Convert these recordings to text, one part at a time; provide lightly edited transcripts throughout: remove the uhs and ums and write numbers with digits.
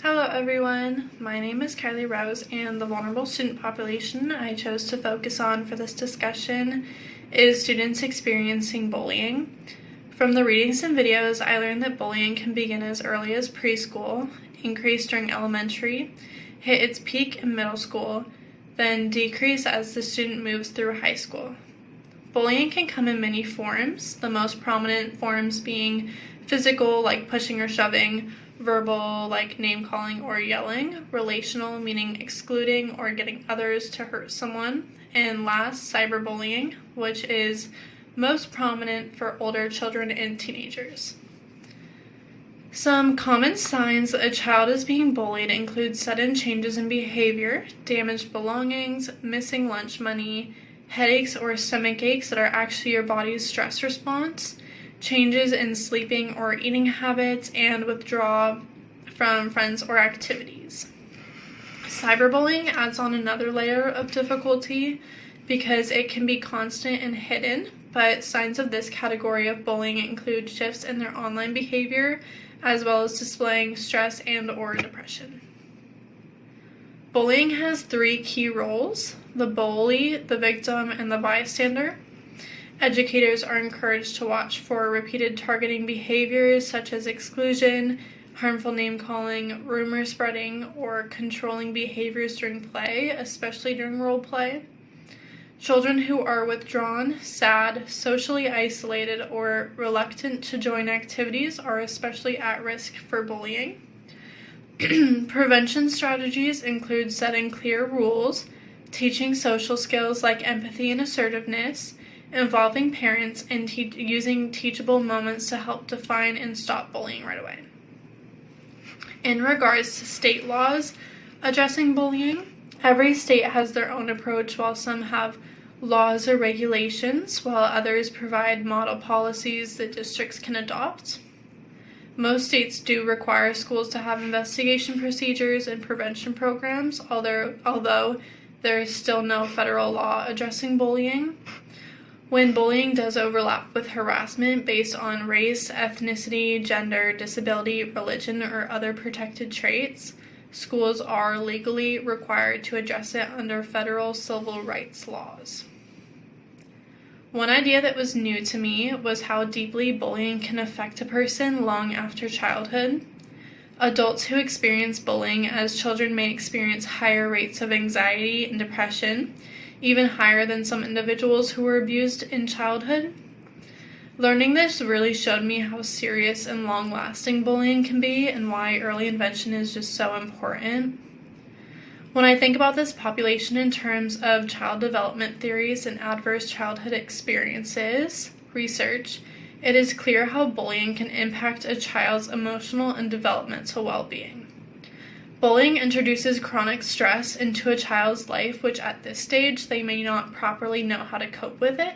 Hello everyone, my name is Kylie Rose, and the vulnerable student population I chose to focus on for this discussion is students experiencing bullying. From the readings and videos, I learned that bullying can begin as early as preschool, increase during elementary, hit its peak in middle school, then decrease as the student moves through high school. Bullying can come in many forms, the most prominent forms being physical, like pushing or shoving, verbal, like name-calling or yelling, relational, meaning excluding or getting others to hurt someone, and last, cyberbullying, which is most prominent for older children and teenagers. Some common signs that a child is being bullied include sudden changes in behavior, damaged belongings, missing lunch money, headaches or stomach aches that are actually your body's stress response, changes in sleeping or eating habits, and withdrawal from friends or activities. Cyberbullying adds on another layer of difficulty because it can be constant and hidden, but signs of this category of bullying include shifts in their online behavior, as well as displaying stress and or depression. Bullying has three key roles: the bully, the victim, and the bystander. Educators are encouraged to watch for repeated targeting behaviors such as exclusion, harmful name-calling, rumor spreading, or controlling behaviors during play, especially during role play. Children who are withdrawn, sad, socially isolated, or reluctant to join activities are especially at risk for bullying. Prevention strategies include setting clear rules, teaching social skills like empathy and assertiveness, involving parents, and using teachable moments to help define and stop bullying right away. In regards to state laws addressing bullying, every state has their own approach, while some have laws or regulations, while others provide model policies that districts can adopt. Most states do require schools to have investigation procedures and prevention programs, although there is still no federal law addressing bullying. When bullying does overlap with harassment based on race, ethnicity, gender, disability, religion, or other protected traits, schools are legally required to address it under federal civil rights laws. One idea that was new to me was how deeply bullying can affect a person long after childhood. Adults who experience bullying as children may experience higher rates of anxiety and depression, even higher than some individuals who were abused in childhood. Learning this really showed me how serious and long-lasting bullying can be and why early intervention is just so important. When I think about this population in terms of child development theories and adverse childhood experiences research, it is clear how bullying can impact a child's emotional and developmental well-being. Bullying introduces chronic stress into a child's life, which at this stage they may not properly know how to cope with it.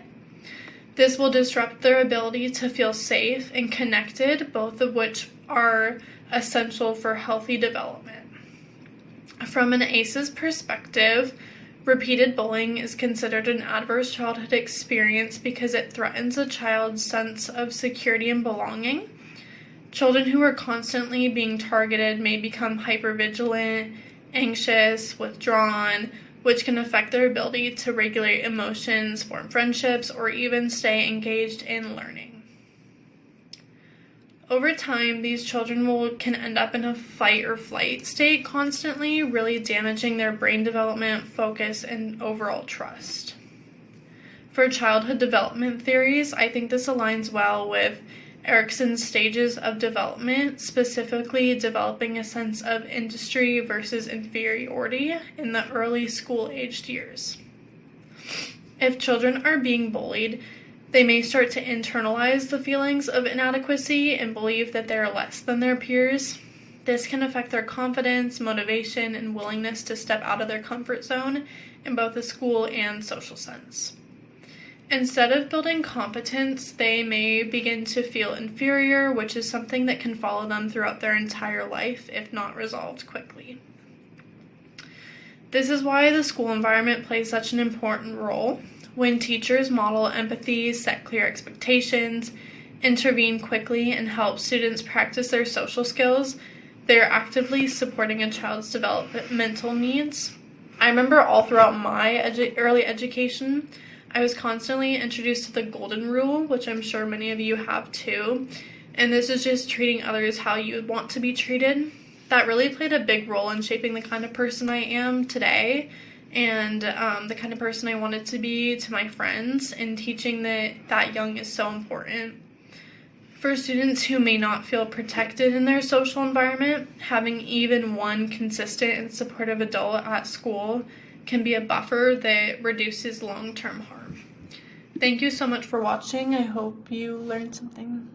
This will disrupt their ability to feel safe and connected, both of which are essential for healthy development. From an ACE's perspective, repeated bullying is considered an adverse childhood experience because it threatens a child's sense of security and belonging. Children who are constantly being targeted may become hypervigilant, anxious, withdrawn, which can affect their ability to regulate emotions, form friendships, or even stay engaged in learning. Over time, these children can end up in a fight or flight state constantly, really damaging their brain development, focus, and overall trust. For childhood development theories, I think this aligns well with Erikson's stages of development, specifically developing a sense of industry versus inferiority in the early school-aged years. If children are being bullied, they may start to internalize the feelings of inadequacy and believe that they are less than their peers. This can affect their confidence, motivation, and willingness to step out of their comfort zone in both a school and social sense. Instead of building competence, they may begin to feel inferior, which is something that can follow them throughout their entire life if not resolved quickly. This is why the school environment plays such an important role. When teachers model empathy, set clear expectations, intervene quickly, and help students practice their social skills, They're actively supporting a child's developmental needs. I remember all throughout my early education, I was constantly introduced to the golden rule, which I'm sure many of you have too. And this is just treating others how you would want to be treated. That really played a big role in shaping the kind of person I am today, and the kind of person I wanted to be to my friends, and teaching that young is so important. For students who may not feel protected in their social environment, having even one consistent and supportive adult at school can be a buffer that reduces long-term harm. Thank you so much for watching. I hope you learned something.